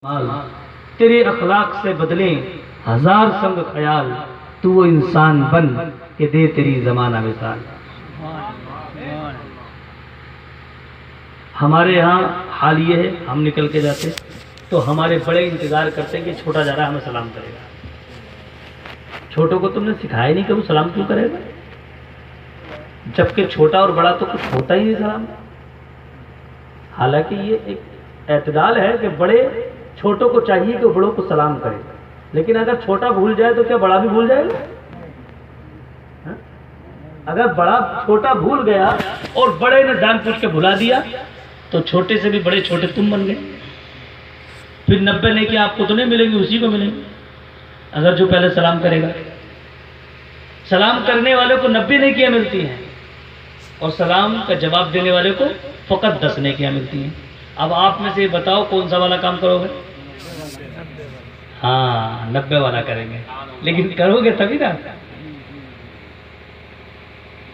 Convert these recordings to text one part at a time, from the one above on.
تیرے اخلاق سے بدلیں ہزار سنگ خیال، تو وہ انسان بن کہ دے تیری زمانہ مثال۔ ہمارے یہاں حال یہ ہے، ہم نکل کے جاتے تو ہمارے بڑے انتظار کرتے ہیں کہ چھوٹا جا رہا ہے ہمیں سلام کرے گا۔ چھوٹوں کو تم نے سکھایا نہیں کہ وہ سلام کیوں کرے گا، جبکہ چھوٹا اور بڑا تو کچھ ہوتا ہی نہیں سلام۔ حالانکہ یہ ایک اعتدال ہے کہ بڑے چھوٹوں کو چاہیے کہ بڑوں کو سلام کرے، لیکن اگر چھوٹا بھول جائے تو کیا بڑا بھی بھول جائے گا؟ اگر بڑا چھوٹا بھول گیا اور بڑے نے جان پوچھ کے بھلا دیا تو چھوٹے سے بھی بڑے چھوٹے تم بن گئے، پھر 90 نیکیاں آپ کو تو نہیں ملیں گی، اسی کو ملیں گی اگر جو پہلے سلام کرے گا۔ سلام کرنے والے کو 90 نیکیاں ملتی ہیں اور سلام کا جواب دینے والے کو فقط 10 نیکیاں ملتی ہیں۔ اب آپ میں سے بتاؤ کون سا والا کام کرو گے؟ ہاں 90 والا کریں گے، لیکن کرو گے تبھی نا۔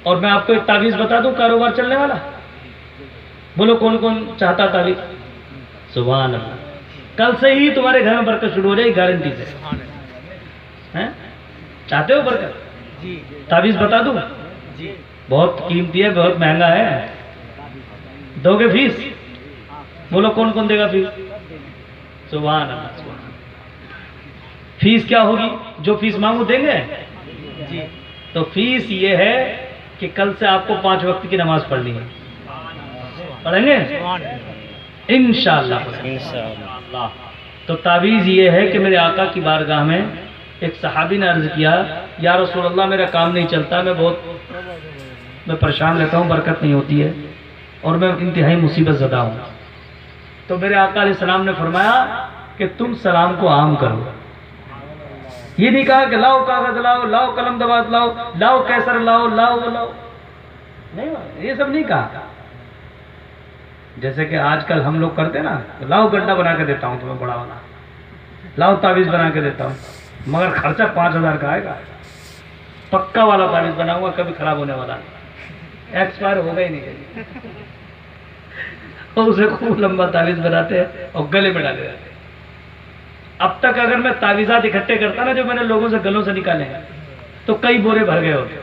اور میں آپ کو ایک تعویذ بتا دوں کاروبار چلنے والا، بولو کون کون چاہتا تعویذ؟ سبحان اللہ، کل سے ہی تمہارے گھر میں برکت شروع ہو جائے گی گارنٹی سے۔ چاہتے ہو برکت؟ تعویذ بتا دوں؟ بہت قیمتی ہے، بہت مہنگا ہے، دو گے فیس؟ بولو کون کون دے گا فیس؟ سبحان اللہ سبحان اللہ۔ فیس کیا ہوگی؟ جو فیس مانگو دیں گے؟ تو فیس یہ ہے کہ کل سے آپ کو 5 وقت کی نماز پڑھنی ہے، پڑھیں گے انشاءاللہ۔ تو تعویذ یہ ہے کہ میرے آقا کی بارگاہ میں ایک صحابی نے عرض کیا، یا رسول اللہ میرا کام نہیں چلتا، میں پریشان رہتا ہوں، برکت نہیں ہوتی ہے اور میں انتہائی مصیبت زدہ ہوں۔ تو میرے آقا علیہ السلام نے فرمایا کہ تم سلام کو عام کرو۔ یہ نہیں کہا کہ لاؤ کاغذ لاؤ، لاؤ قلم دبات لاؤ، لاؤ کیسر لاؤ، لاؤ نہیں، یہ سب نہیں کہا۔ جیسے کہ آج کل ہم لوگ کرتے نا، لاؤ گڈھا بنا کے دیتا ہوں تمہیں بڑا والا، لاؤ تعویذ بنا کے دیتا ہوں، مگر خرچہ 5000 کا آئے گا، پکا والا تعویذ بناؤں گا، کبھی خراب ہونے والا ایکسپائر ہوگا ہی نہیں۔ اور اسے خوب لمبا تعویذ بناتے ہیں اور گلے میں ڈالے جاتے ہیں۔ اب تک اگر میں تعویذات اکٹھے کرتا نا جو میں نے لوگوں سے گلوں سے نکالے ہیں تو کئی بورے بھر گئے ہوتے،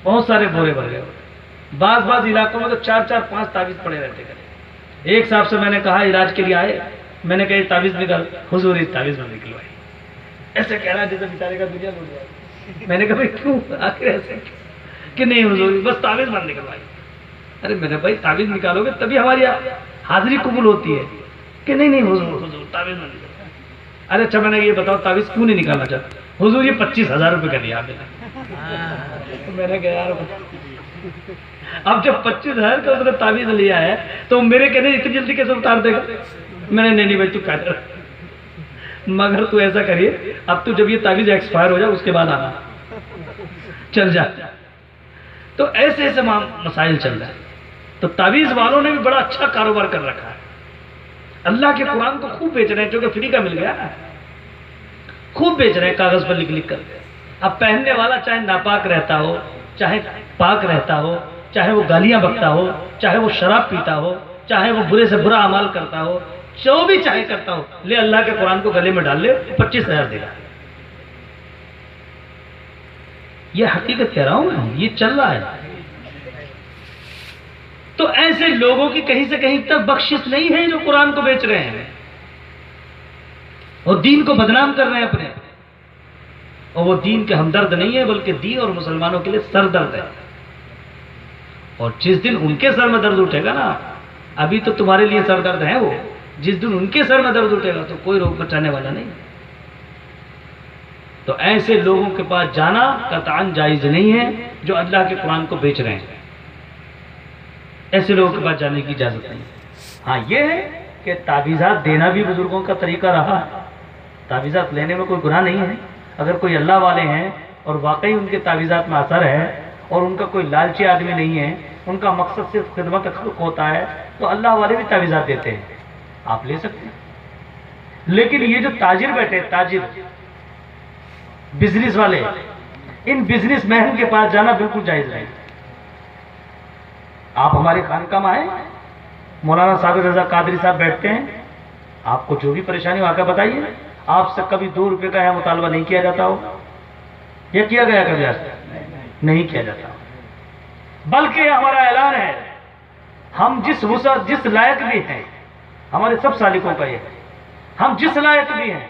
بہت سارے بورے بھر گئے ہوتے۔ بعض علاقوں میں تو 4-4-5 تعویذ پڑے رہتے کرے۔ ایک صاحب سے میں نے کہا علاج کے لیے آئے، میں نے کہا یہ تعویذ نکال، حضور اس تعویذ میں نکلوائی۔ ایسے کہہ رہا جیسے بیچارے کا دنیا لوٹ جائے۔ میں نے کہا بھائی کیوں آخر ایسے کہ نہیں حضور بس تعویذ بند نکلوائی۔ ارے میں نے بھائی تعویذ نکالو گے تبھی ہماری حاضری قبول ہوتی ہے کہ نہیں حضور تعویذ بند نکلوائی۔ ارے اچھا میں نے یہ بتاؤ تعویذ کیوں نہیں نکالنا چاہتا؟ حضور یہ 25,000 روپے کا لیا آپ نے۔ میں نے کہا یار اب جب 25,000 کا اس نے تعویذ لیا ہے تو میرے کہنے اتنی جلدی کیسے اتار دے گا؟ میں نے نہیں بھائی تو کہہ رہا، مگر تو ایسا کریے اب تو جب یہ تعویذ ایکسپائر ہو جائے اس کے بعد آنا، چل جا۔ تو ایسے مسائل چل رہے ہیں۔ تو تعویذ والوں نے بھی بڑا اچھا کاروبار کر رکھا ہے، اللہ کے قرآن کو خوب بیچ رہے ہیں، جو کہ فری کا مل گیا نا، خوب بیچ رہے ہیں کاغذ پر لکھ کر۔ اب پہننے والا چاہے ناپاک رہتا ہو، چاہے پاک رہتا ہو، چاہے وہ گالیاں بکتا ہو، چاہے وہ شراب پیتا ہو، چاہے وہ برے سے برا اعمال کرتا ہو، جو بھی چاہے کرتا ہو، لے اللہ کے قرآن کو گلے میں ڈال لے، 25,000 دے گا۔ یہ حقیقت کہہ رہا ہوں میں، یہ چل رہا ہے۔ تو ایسے لوگوں کی کہیں سے کہیں تک بخشش نہیں ہے جو قرآن کو بیچ رہے ہیں اور دین کو بدنام کر رہے ہیں اپنے، اور وہ دین کے ہمدرد نہیں ہے بلکہ دین اور مسلمانوں کے لیے سر درد ہے۔ اور جس دن ان کے سر میں درد اٹھے گا نا، ابھی تو تمہارے لیے سر درد ہے، وہ جس دن ان کے سر میں درد اٹھے گا تو کوئی روک بچانے والا نہیں۔ تو ایسے لوگوں کے پاس جانا قطعاً جائز نہیں ہے جو اللہ کے قرآن کو بیچ رہے ہیں، ایسے لوگوں کے پاس جانے کی اجازت نہیں۔ ہاں یہ ہے کہ تعویذات دینا بھی بزرگوں کا طریقہ رہا ہے، تعویذات لینے میں کوئی گناہ نہیں ہے۔ اگر کوئی اللہ والے ہیں اور واقعی ان کے تعویذات میں اثر ہے اور ان کا کوئی لالچی آدمی نہیں ہے، ان کا مقصد صرف خدمت خلق ہوتا ہے، تو اللہ والے بھی تعویذات دیتے ہیں، آپ لے سکتے ہیں۔ لیکن یہ جو تاجر بیٹھے، تاجر بزنس والے، ان بزنس مین کے پاس جانا بالکل جائز نہیں۔ آپ ہماری خانقاہ میں آئے، مولانا صابر رضا قادری صاحب بیٹھتے ہیں، آپ کو جو بھی پریشانی ہو آ کر بتائیے. آپ سے کبھی 2 روپے کا یہاں مطالبہ نہیں کیا جاتا ہو؟ یہ کیا گیا کبھی آج تک؟ نہیں کیا جاتا. بلکہ ہمارا اعلان ہے، ہم جس وسعت جس لائق بھی ہیں، ہمارے سب سالکوں کا یہ ہے، ہم جس لائق بھی ہیں،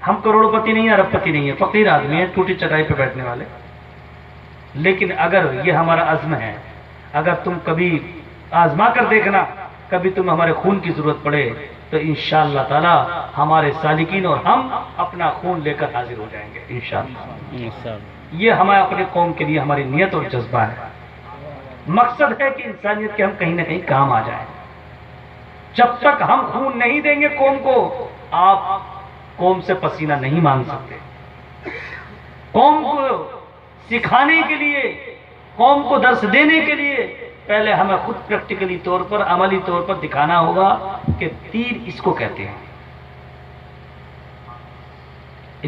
ہم کروڑ پتی نہیں ہیں، ارب پتی نہیں ہیں، فقیر آدمی ہیں، ٹوٹی چٹائی پہ بیٹھنے والے. لیکن اگر یہ ہمارا عزم ہے، اگر تم کبھی آزما کر دیکھنا، کبھی تم ہمارے خون کی ضرورت پڑے تو انشاءاللہ تعالی ہمارے سالکین اور ہم اپنا خون لے کر حاضر ہو جائیں گے انشاءاللہ. یہ ہمارے اپنے قوم کے لیے ہماری نیت اور جذبہ ہے. مقصد ہے کہ انسانیت کے ہم کہیں نہ کہیں کام آ جائیں. جب تک ہم خون نہیں دیں گے قوم کو، آپ قوم سے پسینہ نہیں مانگ سکتے. قوم کو سکھانے کے لیے، قوم کو درس دینے کے لیے پہلے ہمیں خود پریکٹیکلی طور پر، عملی طور پر دکھانا ہوگا کہ تیر اس کو کہتے ہیں.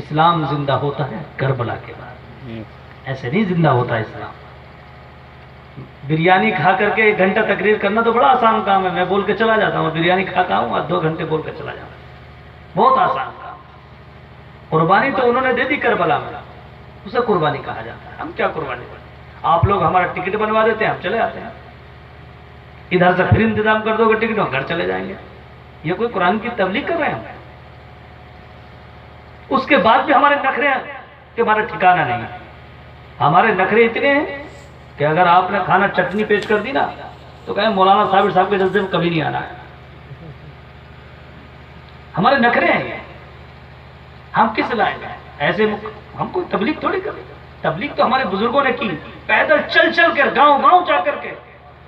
اسلام زندہ ہوتا ہے کربلا کے بعد، ایسے نہیں زندہ ہوتا اسلام. بریانی کھا کر کے 1 گھنٹہ تقریر کرنا تو بڑا آسان کام ہے. میں بول کے چلا جاتا ہوں، بریانی کھاتا ہوں اور 2 گھنٹے بول کے چلا جاتا ہوں. بہت آسان کام. قربانی تو انہوں نے دے دی کربلا میں، اسے قربانی کہا جاتا ہے. ہم کیا قربانی کریں؟ آپ لوگ ہمارا ٹکٹ بنوا دیتے ہیں، ہم چلے آتے ہیں. ادھر سے پھر انتظام کر دو گے ٹکٹ، ہم گھر چلے جائیں گے. یہ کوئی قرآن کی تبلیغ کر رہے ہیں ہم؟ اس کے بعد بھی ہمارے نخرے ہیں کہ ہمارا ٹھکانہ نہیں. ہمارے نخرے اتنے ہیں کہ اگر آپ نے کھانا چٹنی پیش کر دی نا تو کہیں مولانا صاحب کے جلسے میں کبھی نہیں آنا ہے. ہمارے نخرے ہیں یہ. ہم کس لائق ہیں؟ ایسے ہم کوئی تبلیغ تھوڑی کریں. تبلیغ تو ہمارے بزرگوں نے کی، پیدل چل چل کر، گاؤں گاؤں جا کر کے،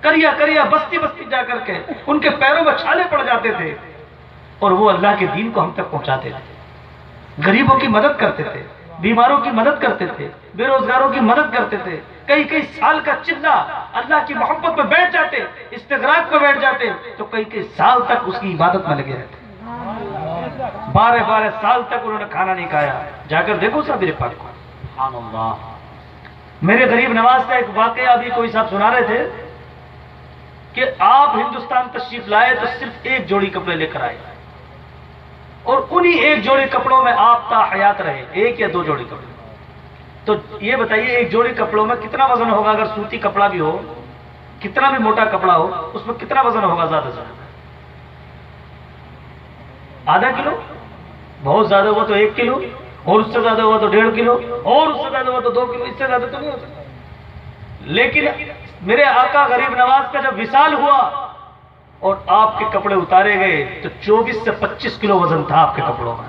کریا کریا، بستی بستی جا کر کے ان کے پیروں میں چھالے پڑ جاتے تھے اور وہ اللہ کے دین کو ہم تک پہنچاتے تھے. غریبوں کی مدد کرتے تھے، بیماروں کی مدد کرتے تھے، بے روزگاروں کی مدد کرتے تھے. کئی سال کا چلہ اللہ کی محبت میں بیٹھ جاتے، استغراق پہ بیٹھ جاتے تو کئی سال تک اس کی عبادت میں لگے رہتے. 12 سال تک انہوں نے کھانا نہیں کھایا. جا کر دیکھو صاحب میرے پاس کو. سبحان اللہ. میرے غریب نواز کا ایک واقعہ ابھی کوئی صاحب سنا رہے تھے کہ آپ ہندوستان تشریف لائے تو صرف 1 جوڑی کپڑے لے کر آئے اور انہی 1 جوڑی کپڑوں میں آپ تا حیات رہے. 1 یا 2 جوڑی کپڑے. تو یہ بتائیے 1 جوڑی کپڑوں میں کتنا وزن ہوگا؟ اگر سوتی کپڑا بھی ہو، کتنا بھی موٹا کپڑا ہو، اس میں کتنا وزن ہوگا؟ زیادہ سے زیادہ ½ کلو، بہت زیادہ ہوا تو 1 کلو، اور اس سے زیادہ ہوا تو 1.5 کلو، اور اس سے زیادہ ہوا تو 2 کلو. اس سے زیادہ تو نہیں ہو سکتا. لیکن میرے آقا غریب نواز کا جب وصال ہوا اور آپ کے کپڑے اتارے گئے تو 24 سے 25 کلو وزن تھا آپ کے کپڑوں میں.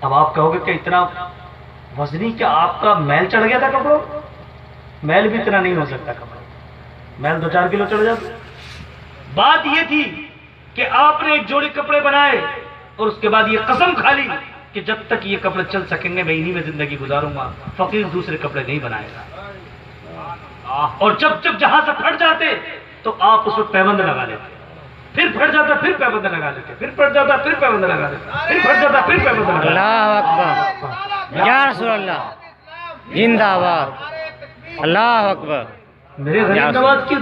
اب آپ کہو گے کہ اتنا وزنی، کیا آپ کا میل چڑھ گیا تھا کپڑوں؟ میل بھی اتنا نہیں ہو سکتا کپڑوں، میل 2-4 کلو چڑھ جاتا. بات یہ تھی کہ آپ نے 1 جوڑی کپڑے بنائے اور اس کے بعد یہ قسم کھا لی کہ جب تک یہ کپڑے چل سکیں گے میں انہی میں زندگی گزاروں گا، فقیر دوسرے کپڑے نہیں بنائے گا. اور جب جہاں سے پھٹ جاتے تو آپ اس میں پیبند لگا لیتے، پھر پھٹ جاتا پھر پیبند لگا لیتے، پھر پھٹ جاتا پھر پیبند لگا لیتے، پھر پھٹ جاتا پھر پیبند لگا لیتے. اللہ اکبر، یا رسول اللہ، زندہ باد، اللہ اکبر. میرے غریب نواز کی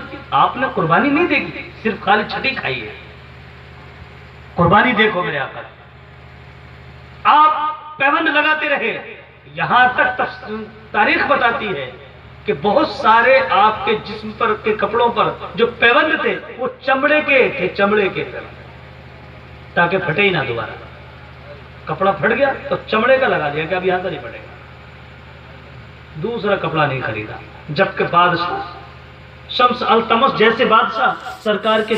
آپ نے قربانی نہیں دیکھی، صرف خالی چھٹی کھائی ہے. قربانی دیکھو میرے آقا. آپ پیبند لگاتے رہے. یہاں تک تاریخ بتاتی ہے کہ بہت سارے آپ کے جسم پر کے کپڑوں پر جو پیبند تھے وہ چمڑے کے تھے، چمڑے کے تھے، تاکہ پھٹے ہی نہ دوبارہ. کپڑا پھٹ گیا تو چمڑے کا لگا دیا کہ اب یہاں سے نہیں پھٹے گا. دوسرا کپڑا نہیں خریدا. جبکہ بادشاہ شمس التمس جیسے بادشاہ سرکار کے